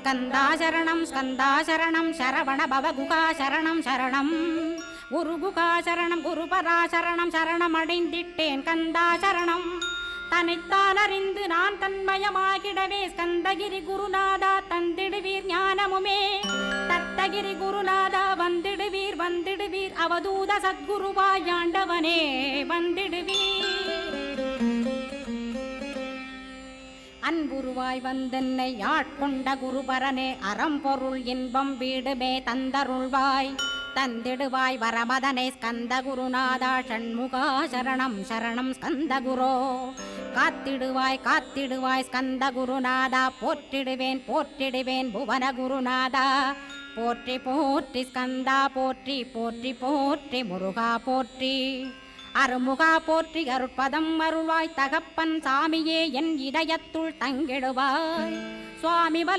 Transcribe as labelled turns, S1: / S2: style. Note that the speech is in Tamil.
S1: ஸ்கந்தா சரணம் சரவண பவ குகா சரணம் குரு குகா சரணம் குருபரா சரணம் சரணமடைந்திட்டேன் கந்தா சரணம் தன்னைத்தான் அறிந்து நான் தன்மயமாகிடவே ஸ்கந்தகிரி குருநாதா தந்திடுவீர் ஞானமுமே தத்தகிரி குருநாதா வந்திடுவீர் அவதூத சத்குருவாயாண்டவனே வந்திடுவீர் அன்புருவாய் வந்தென்னை ஆட்கொண்ட குருபரனே அறம்பொருள் இன்பம் வீடுமே தந்தருள்வாய் தந்திடுவாய் வரமதனை ஸ்கந்த குருநாதா ஷண்முகா சரணம் ஸ்கந்த குரோ காத்திடுவாய் ஸ்கந்த குருநாதா போற்றிடுவேன் புவன குருநாதா போற்றி போற்றி ஸ்கந்தா போற்றி முருகா போற்றி அருமுகா போற்றி அருட்பதம் அருள்வாய் தகப்பன் சாமியே என் இதயத்துள் தங்கிடுவாய் சுவாமி